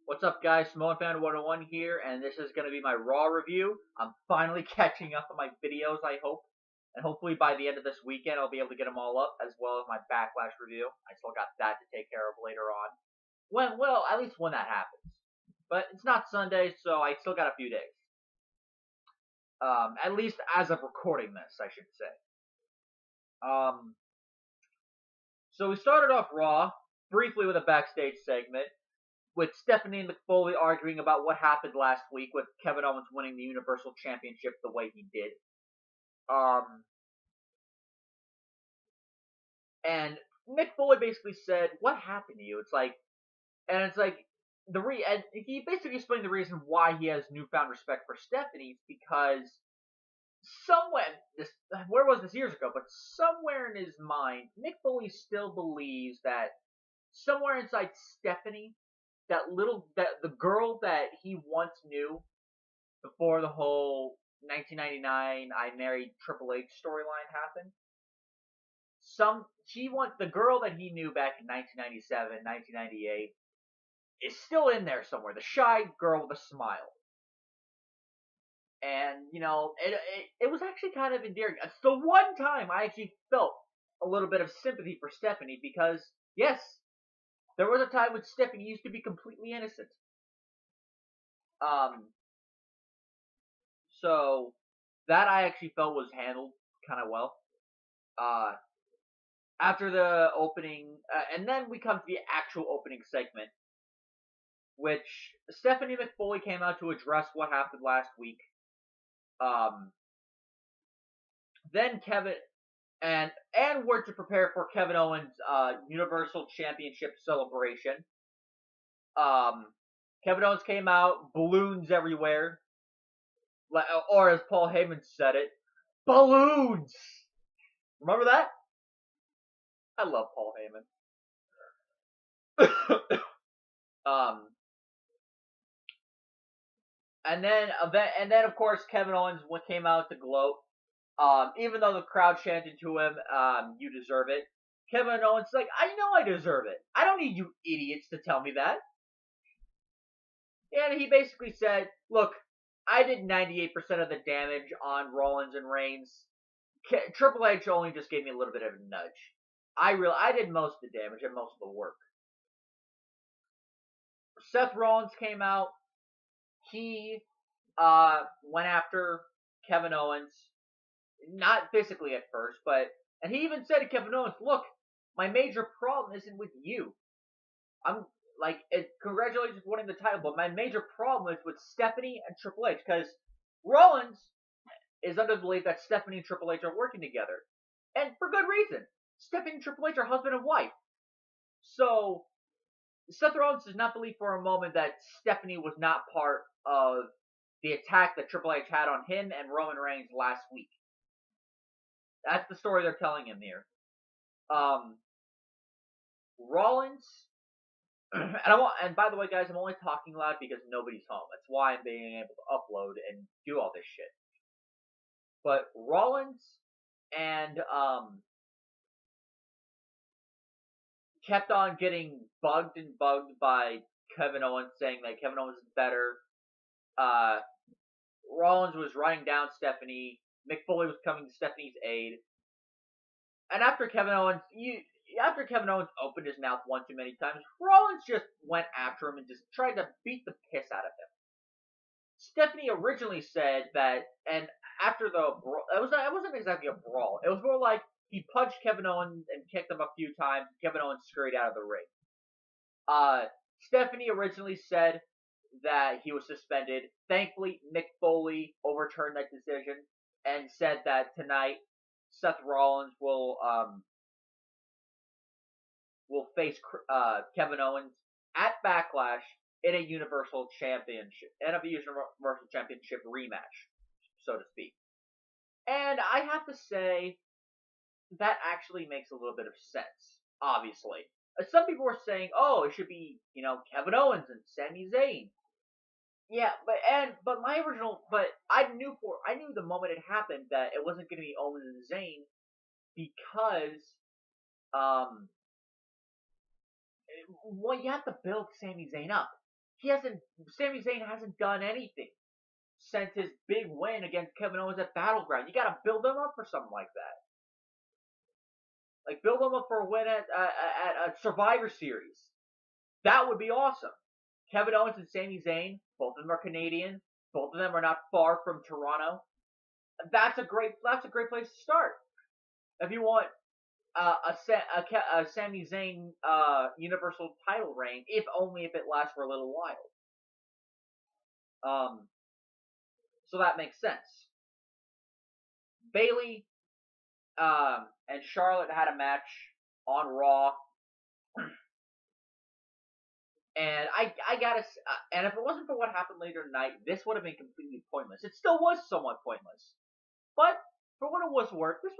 What's up, guys? Samoan Fan 101 here, and this is going to be my Raw review. I'm finally catching up on my videos, I hope. And hopefully by the end of this weekend, I'll be able to get them all up, as well as my Backlash review. I still got that to take care of later on. Well, at least when that happens. But it's not Sunday, so I still got a few days. At least as of recording this, I should say. So we started off Raw, briefly with a backstage segment, with Stephanie and McFoley arguing about what happened last week with Kevin Owens winning the Universal Championship the way he did. And Mick Foley basically said, "What happened to you?" And he basically explained the reason why he has newfound respect for Stephanie because where was this years ago, but somewhere in his mind, Mick Foley still believes that somewhere inside Stephanie, the girl that he once knew before the whole 1999 I married Triple H storyline happened. The girl that he knew back in 1997, 1998 is still in there somewhere. The shy girl with a smile. And, it was actually kind of endearing. It's the one time I actually felt a little bit of sympathy for Stephanie because, yes, there was a time when Stephanie used to be completely innocent. So that I actually felt was handled kind of well. After the opening, and then we come to the actual opening segment, which Stephanie McFoley came out to address what happened last week. Then Kevin and were to prepare for Kevin Owens' Universal Championship celebration. Kevin Owens came out, balloons everywhere, or as Paul Heyman said it, balloons. Remember that? I love Paul Heyman. And then of course Kevin Owens came out to gloat. Even though the crowd chanted to him, "You deserve it." Kevin Owens is like, "I know I deserve it. I don't need you idiots to tell me that." And he basically said, "Look, I did 98% of the damage on Rollins and Reigns. Triple H only just gave me a little bit of a nudge. I did most of the damage and most of the work." Seth Rollins came out. He went after Kevin Owens, not physically at first, and he even said to Kevin Owens, "Look, my major problem isn't with you. Congratulations for winning the title, but my major problem is with Stephanie and Triple H, because Rollins is under the belief that Stephanie and Triple H are working together, and for good reason. Stephanie and Triple H are husband and wife. So Seth Rollins does not believe for a moment that Stephanie was not part of the attack that Triple H had on him and Roman Reigns last week. That's the story they're telling him here. Rollins, and by the way, guys, I'm only talking loud because nobody's home. That's why I'm being able to upload and do all this shit. But Rollins and kept on getting bugged by Kevin Owens, saying that Kevin Owens is better. Rollins was running down Stephanie. Mick Foley was coming to Stephanie's aid. And after Kevin Owens opened his mouth one too many times, Rollins just went after him and just tried to beat the piss out of him. Stephanie originally said that, and after the brawl, it wasn't exactly a brawl. It was more like he punched Kevin Owens and kicked him a few times. Kevin Owens scurried out of the ring. Stephanie originally said that he was suspended. Thankfully, Mick Foley overturned that decision and said that tonight Seth Rollins will face Kevin Owens at Backlash in a Universal Championship rematch, so to speak. And I have to say, that actually makes a little bit of sense, obviously. Some people were saying, "Oh, it should be, Kevin Owens and Sami Zayn." Yeah, but I knew the moment it happened that it wasn't going to be Owens and Zayn because, you have to build Sami Zayn up. Sami Zayn hasn't done anything since his big win against Kevin Owens at Battleground. You gotta build him up for something like that. Like, build him up for a win at a Survivor Series. That would be awesome. Kevin Owens and Sami Zayn, both of them are Canadian. Both of them are not far from Toronto. That's a great place to start. If you want a Sami Zayn Universal title reign, if only if it lasts for a little while. So that makes sense. Bayley and Charlotte had a match on Raw. And I gotta, and if it wasn't for what happened later tonight, this would have been completely pointless. It still was somewhat pointless, but for what it was worth, this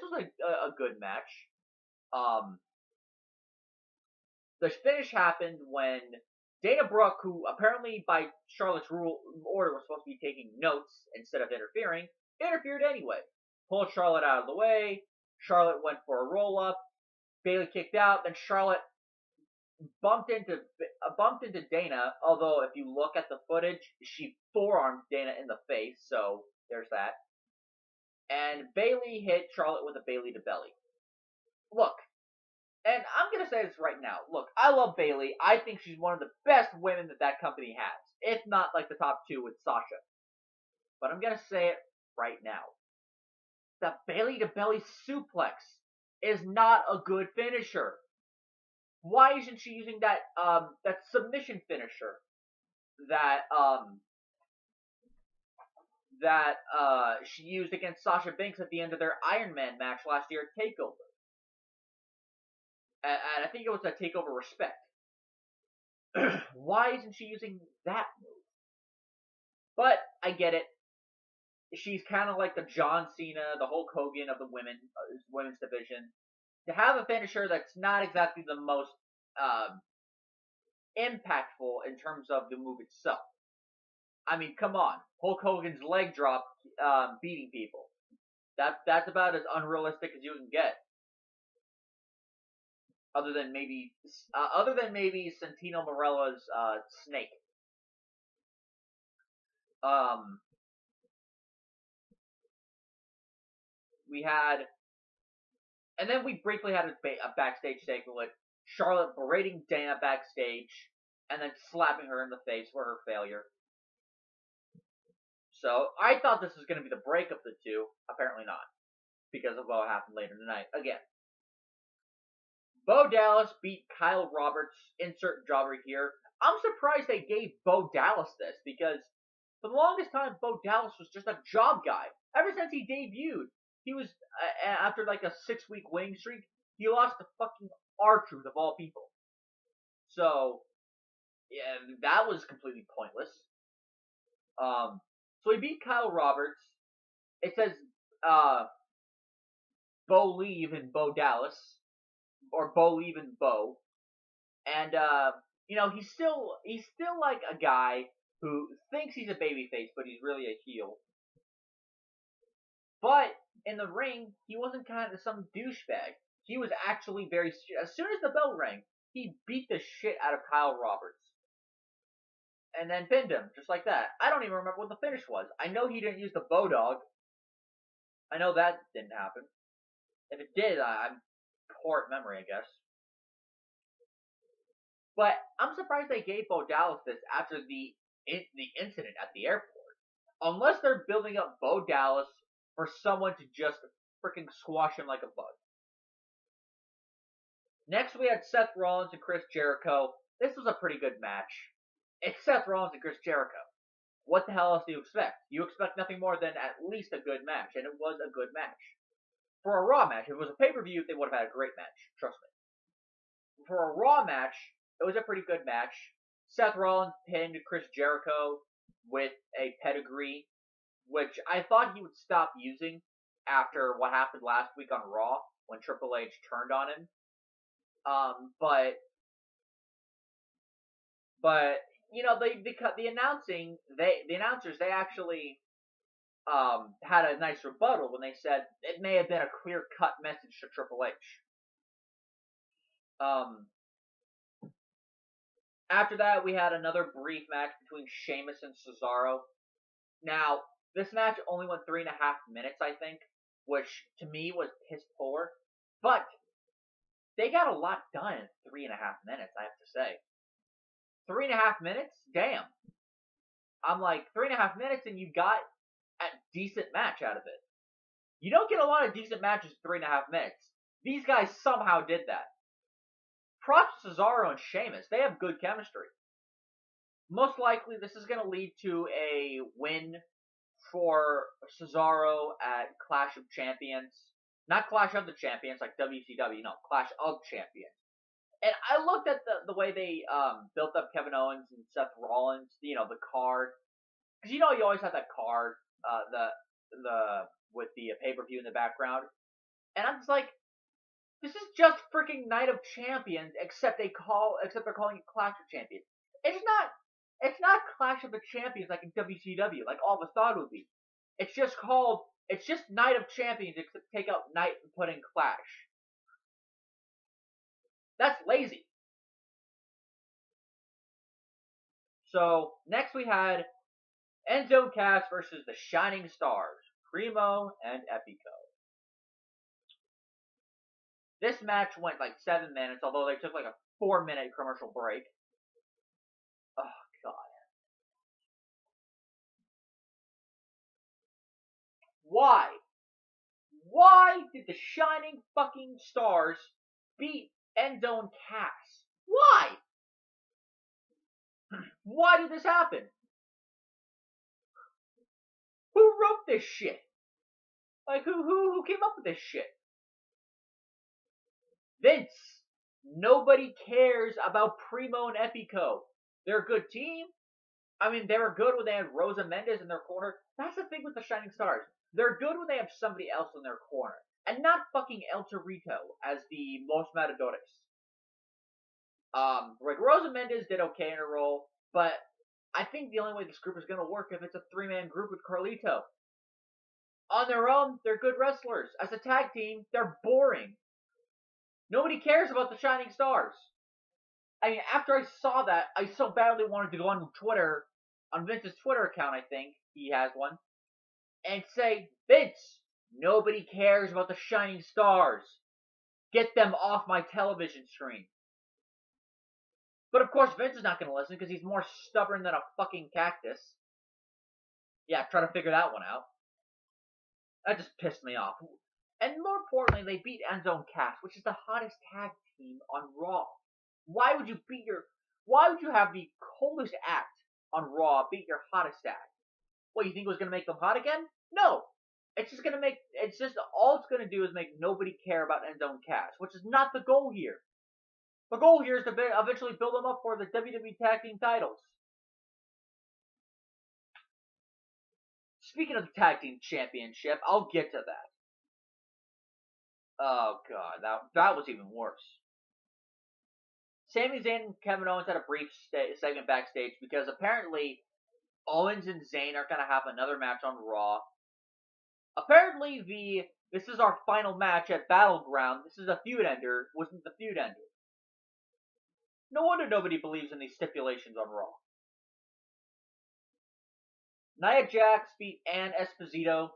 was a good match. The finish happened when Dana Brooke, who apparently by Charlotte's order was supposed to be taking notes instead of interfering, interfered anyway. Pulled Charlotte out of the way. Charlotte went for a roll up. Bayley kicked out. Then Charlotte bumped into Dana, although if you look at the footage, she forearmed Dana in the face, so there's that. And Bayley hit Charlotte with a Bayley to belly. Look, and I'm gonna say this right now. Look, I love Bayley. I think she's one of the best women that company has, if not like the top two with Sasha. But I'm gonna say it right now. The Bayley to belly suplex is not a good finisher. Why isn't she using that submission finisher that she used against Sasha Banks at the end of their Iron Man match last year at TakeOver? And I think it was a TakeOver Respect. Why isn't she using that move? But I get it. She's kind of like the John Cena, the Hulk Hogan of the women's division. To have a finisher that's not exactly the most impactful in terms of the move itself. I mean, come on. Hulk Hogan's leg drop beating people. That's about as unrealistic as you can get. Other than maybe Santino Marella's snake. We had, and then we briefly had a backstage segment with Charlotte berating Dana backstage, and then slapping her in the face for her failure. So I thought this was going to be the break of the two. Apparently not, because of what happened later tonight. Again, Bo Dallas beat Kyle Roberts. Insert jobber here. I'm surprised they gave Bo Dallas this, because for the longest time, Bo Dallas was just a job guy. Ever since he debuted, he was, after like a 6-week winning streak, he lost to fucking R-Truth of all people. So, yeah, that was completely pointless. So he beat Kyle Roberts. It says, Bo leave in Bo Dallas. Or Bo leave in Bo. And, he's still like a guy who thinks he's a babyface, but he's really a heel. But in the ring, he wasn't kind of some douchebag. He was actually very. As soon as the bell rang, he beat the shit out of Kyle Roberts, and then pinned him just like that. I don't even remember what the finish was. I know he didn't use the Bo Dog. I know that didn't happen. If it did, I'm poor at memory, I guess. But I'm surprised they gave Bo Dallas this after the incident at the airport. Unless they're building up Bo Dallas for someone to just freaking squash him like a bug. Next, we had Seth Rollins and Chris Jericho. This was a pretty good match. It's Seth Rollins and Chris Jericho. What the hell else do you expect? You expect nothing more than at least a good match, and it was a good match. For a Raw match, if it was a pay-per-view, they would have had a great match. Trust me. For a Raw match, it was a pretty good match. Seth Rollins pinned Chris Jericho with a pedigree, which I thought he would stop using after what happened last week on Raw when Triple H turned on him. But the announcers actually had a nice rebuttal when they said it may have been a clear-cut message to Triple H. After that, we had another brief match between Sheamus and Cesaro. Now, this match only went 3.5 minutes, I think, which to me was piss poor. But they got a lot done in 3.5 minutes, I have to say. 3.5 minutes? Damn. I'm like, 3.5 minutes and you got a decent match out of it. You don't get a lot of decent matches in 3.5 minutes. These guys somehow did that. Props to Cesaro and Sheamus. They have good chemistry. Most likely, this is going to lead to a win for Cesaro at Clash of Champions. Not Clash of the Champions like WCW, no, Clash of Champions. And I looked at the way they built up Kevin Owens and Seth Rollins, the card. Because you always have that card, the with the pay-per-view in the background. And I'm just like, this is just freaking Night of Champions, except they're calling it Clash of Champions. It's not Clash of the Champions like in WCW, like all of us thought it would be. It's just Night of Champions, except take out Night and put in Clash. That's lazy. So, next we had Enzo and Cass versus the Shining Stars, Primo and Epico. This match went like 7 minutes, although they took like a 4-minute commercial break. Oh, God. Why? Why did the Shining fucking Stars beat Enzo and Cass? Why? Why did this happen? Who wrote this shit? Like, who came up with this shit? Vince. Nobody cares about Primo and Epico. They're a good team. I mean, they were good when they had Rosa Mendes in their corner. That's the thing with the Shining Stars. They're good when they have somebody else in their corner. And not fucking El Torito as the Los Matadores. Like, Rosa Mendes did okay in her role, but I think the only way this group is going to work if it's a 3-man group with Carlito. On their own, they're good wrestlers. As a tag team, they're boring. Nobody cares about the Shining Stars. I mean, after I saw that, I so badly wanted to go on Twitter, on Vince's Twitter account, I think, he has one, and say, Vince, nobody cares about the Shining Stars. Get them off my television screen. But of course, Vince is not going to listen because he's more stubborn than a fucking cactus. Yeah, try to figure that one out. That just pissed me off. And more importantly, they beat Enzo and Cass, which is the hottest tag team on Raw. Why would you have the coldest act on Raw beat your hottest act? What, you think it was going to make them hot again? No. All it's going to do is make nobody care about Enzo and Cass, which is not the goal here. The goal here is to eventually build them up for the WWE Tag Team titles. Speaking of the Tag Team Championship, I'll get to that. Oh, God, that was even worse. Sami Zayn and Kevin Owens had a brief segment backstage because apparently Owens and Zayn are going to have another match on Raw. Apparently, this is our final match at Battleground. This is a feud ender. Wasn't the feud ender? No wonder nobody believes in these stipulations on Raw. Nia Jax beat Ann Esposito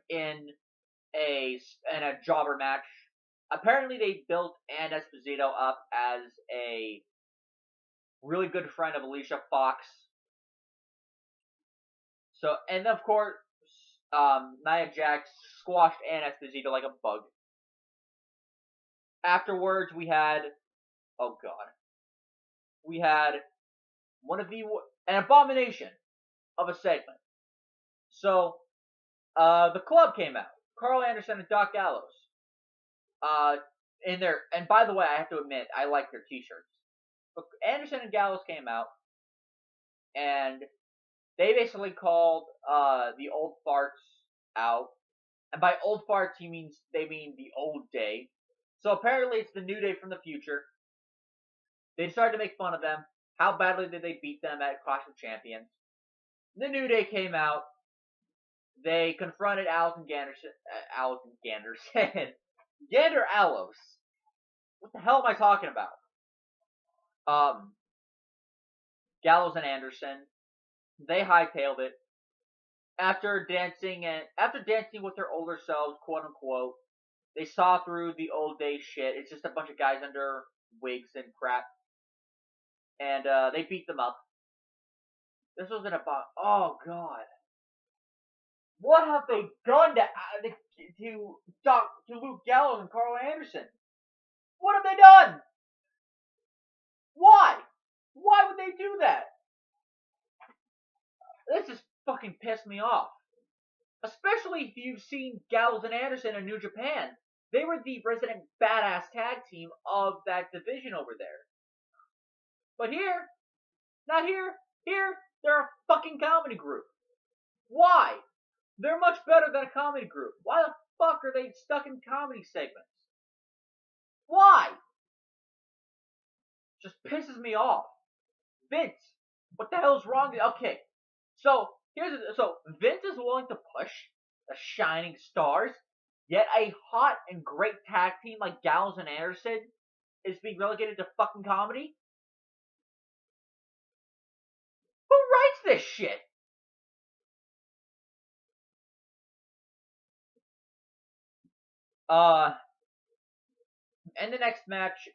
in a jobber match. Apparently, they built Ann Esposito up as a really good friend of Alicia Fox. So, and of course, Nia Jax squashed Ann Esposito like a bug. Afterwards, we had an abomination of a segment. So, the club came out. Carl Anderson and Doc Gallows. And by the way, I have to admit, I like their t-shirts. But Anderson and Gallows came out, and they basically called, the old farts out. And by old farts, they mean the old day. So apparently it's the New Day from the future. They decided to make fun of them. How badly did they beat them at Clash of Champions? The New Day came out. They confronted Gander Allos. What the hell am I talking about? Gallows and Anderson. They hightailed it after dancing with their older selves, quote unquote. They saw through the old day shit. It's just a bunch of guys under wigs and crap, and they beat them up. This was oh god, what have they done to Luke Gallows and Carl Anderson? What have they done? Why? Why would they do that? This just fucking pissed me off. Especially if you've seen Gallows and Anderson in New Japan. They were the resident badass tag team of that division over there. But here, not here. Here, they're a fucking comedy group. Why? They're much better than a comedy group. Why the fuck are they stuck in comedy segments? Why? Just pisses me off. Vince, what the hell's wrong? Okay, so Vince is willing to push the shining stars, yet a hot and great tag team like Gallows and Anderson is being relegated to fucking comedy? Who writes this shit? In the next match,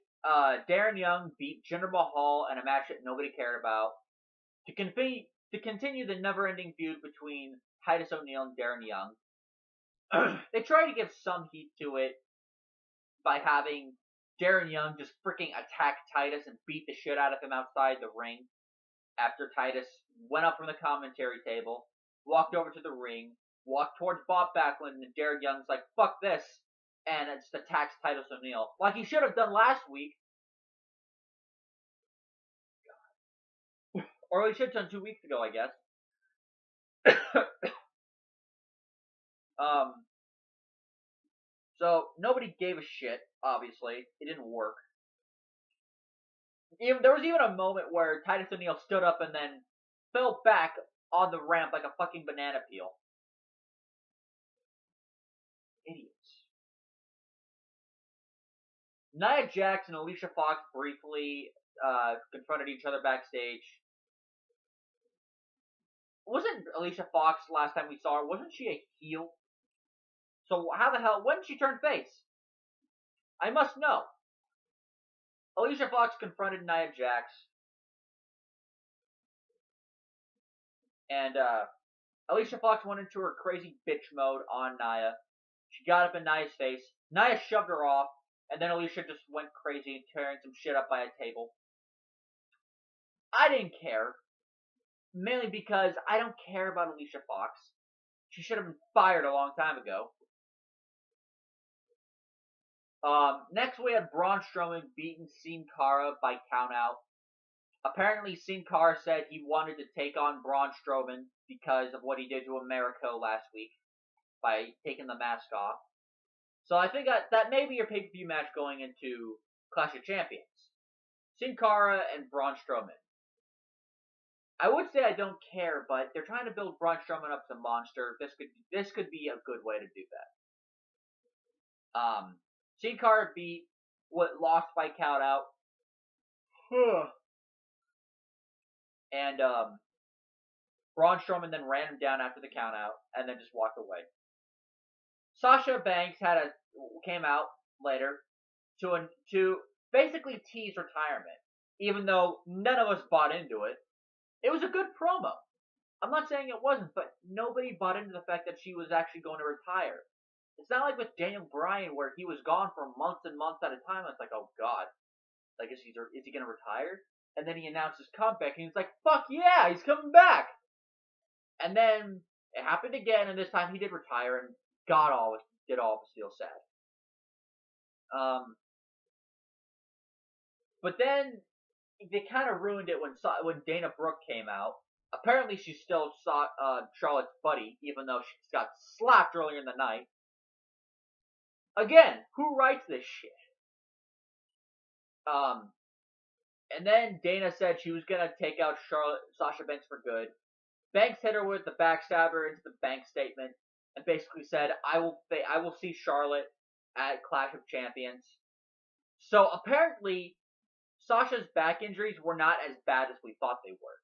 Darren Young beat Jinder Mahal in a match that nobody cared about to continue the never-ending feud between Titus O'Neil and Darren Young. They tried to give some heat to it by having Darren Young just freaking attack Titus and beat the shit out of him outside the ring after Titus went up from the commentary table, walked over to the ring, walked towards Bob Backlund, and Darren Young's like, fuck this, and it just attacks Titus O'Neil. Like he should have done last week. Or he should have done 2 weeks ago, I guess. So nobody gave a shit, obviously. It didn't work. There was even a moment where Titus O'Neil stood up and then fell back on the ramp like a fucking banana peel. Idiots. Nia Jax and Alicia Fox briefly confronted each other backstage. Wasn't Alicia Fox last time we saw her? Wasn't she a heel? So how the hell? When did she turn face? I must know. Alicia Fox confronted Nia Jax, and Alicia Fox went into her crazy bitch mode on Nia. She got up in Nia's face. Nia shoved her off, and then Alicia just went crazy and tearing some shit up by a table. I didn't care. Mainly because I don't care about Alicia Fox. She should have been fired a long time ago. Next we had Braun Strowman beating Sin Cara by countout. Apparently Sin Cara said he wanted to take on Braun Strowman because of what he did to America last week by taking the mask off. So I think that may be your pay-per-view match going into Clash of Champions. Sin Cara and Braun Strowman. I would say I don't care, but they're trying to build Braun Strowman up as a monster. This could be a good way to do that. Sin Cara lost by countout. And Braun Strowman then ran him down after the countout and then just walked away. Sasha Banks came out later to basically tease retirement, even though none of us bought into it. It was a good promo. I'm not saying it wasn't, but nobody bought into the fact that she was actually going to retire. It's not like with Daniel Bryan where he was gone for months and months at a time. It's like, oh god, like is he going to retire? And then he announced his comeback, and he's like, fuck yeah, he's coming back. And then it happened again, and this time he did retire, and God did all of us feel sad. But then they kind of ruined it when Dana Brooke came out. Apparently she's still Charlotte's buddy, even though she got slapped earlier in the night. Again, who writes this shit? And then Dana said she was gonna take out Sasha Banks for good. Banks hit her with the backstabber into the bank statement, and basically said, I will see Charlotte at Clash of Champions. So apparently Sasha's back injuries were not as bad as we thought they were.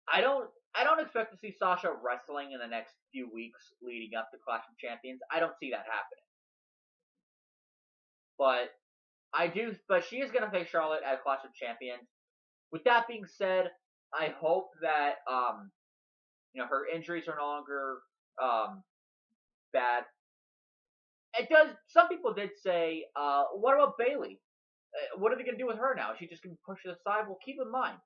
I don't expect to see Sasha wrestling in the next few weeks leading up to Clash of Champions. I don't see that happening. But but she is gonna face Charlotte at Clash of Champions. With that being said, I hope that her injuries are no longer bad. It does. Some people did say, what about Bayley? What are they gonna do with her now? Is she just gonna push it aside? Well, keep in mind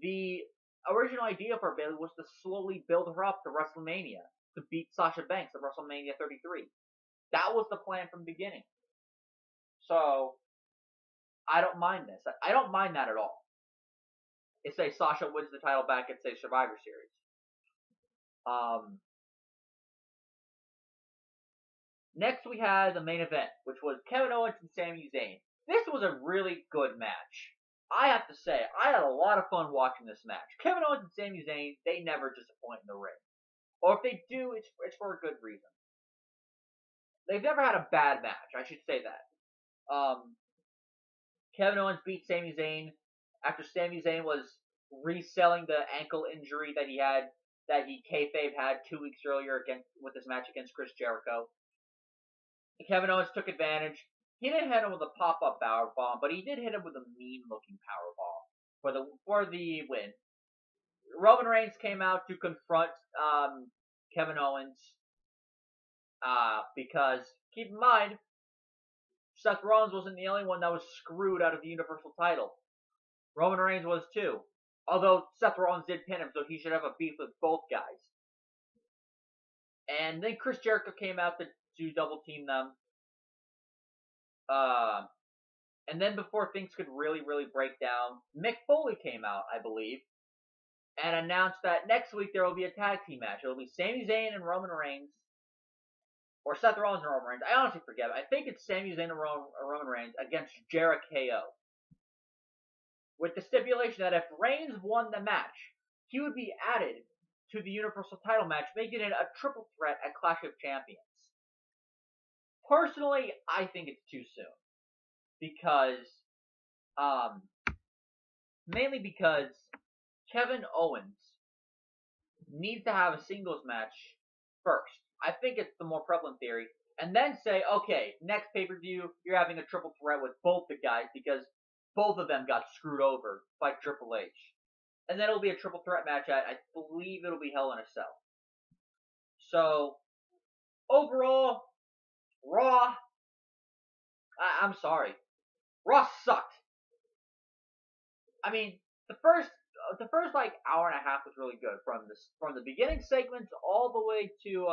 the original idea for Bayley was to slowly build her up to WrestleMania to beat Sasha Banks at WrestleMania 33. That was the plan from the beginning. So I don't mind this. I don't mind that at all. It's say Sasha wins the title back at say Survivor Series. Next we had the main event, which was Kevin Owens and Sami Zayn. This was a really good match. I have to say, I had a lot of fun watching this match. Kevin Owens and Sami Zayn, they never disappoint in the ring. Or if they do, it's for a good reason. They've never had a bad match, I should say that. Kevin Owens beat Sami Zayn after Sami Zayn was reselling the ankle injury that he had, that he kayfabe had 2 weeks earlier with his match against Chris Jericho. Kevin Owens took advantage. He didn't hit him with a pop-up powerbomb, but he did hit him with a mean-looking powerbomb for the win. Roman Reigns came out to confront Kevin Owens because, keep in mind, Seth Rollins wasn't the only one that was screwed out of the Universal title. Roman Reigns was too. Although Seth Rollins did pin him, so he should have a beef with both guys. And then Chris Jericho came out to double team them. And then before things could really break down, Mick Foley came out, I believe, and announced that next week there will be a tag team match. It will be Sami Zayn and Roman Reigns. Or Seth Rollins and Roman Reigns. I honestly forget. I think it's Sami Zayn and Roman Reigns against Jericho. With the stipulation that if Reigns won the match, he would be added to the Universal title match, making it a triple threat at Clash of Champions. Personally, I think it's too soon. Mainly because Kevin Owens needs to have a singles match first. I think it's the more prevalent theory. And then say, okay, next pay-per-view, you're having a triple threat with both the guys because both of them got screwed over by Triple H. And then it'll be a triple threat match at, I believe it'll be Hell in a Cell. So, overall, Raw, I'm sorry. Raw sucked. I mean, the first like hour and a half was really good from the beginning segments all the way to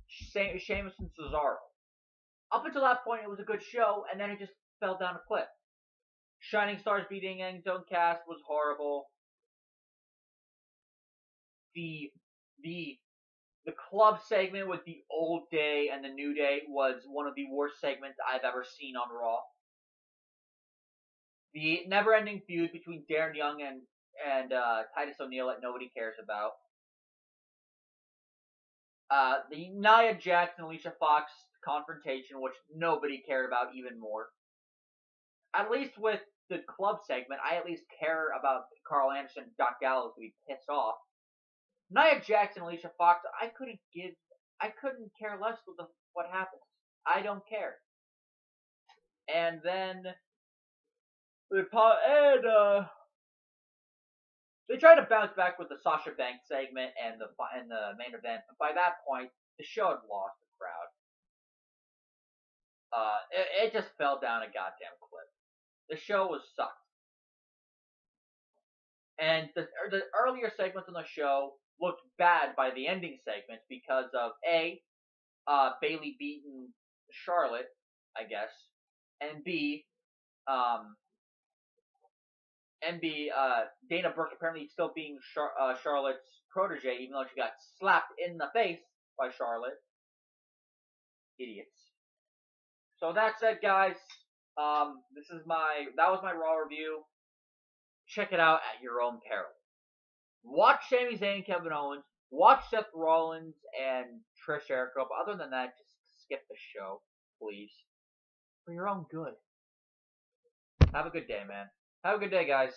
Sheamus and Cesaro. Up until that point, it was a good show, and then it just fell down a cliff. Shining Stars beating Young Zone Cast was horrible. The club segment with the Old Day and the New Day was one of the worst segments I've ever seen on Raw. The never-ending feud between Darren Young and Titus O'Neil that nobody cares about. The Nia Jax and Alicia Fox confrontation, which nobody cared about even more. At least with the club segment, I at least care about Carl Anderson and Doc Gallows to be pissed off. Nia Jax and Alicia Fox, I couldn't care less with what happens. I don't care. And then they tried to bounce back with the Sasha Banks segment and the main event. But by that point, the show had lost the crowd. It just fell down a goddamn cliff. The show was sucked. And the earlier segments on the show looked bad by the ending segment because of Bayley beating Charlotte, I guess, and B, Dana Brooke apparently still being Charlotte's protege, even though she got slapped in the face by Charlotte. Idiots. So that's it, guys. That was my Raw review. Check it out at your own peril. Watch Sami Zayn and Kevin Owens. Watch Seth Rollins and Trish Jericho. But other than that, just skip the show, please. for your own good. Have a good day, man. Have a good day, guys.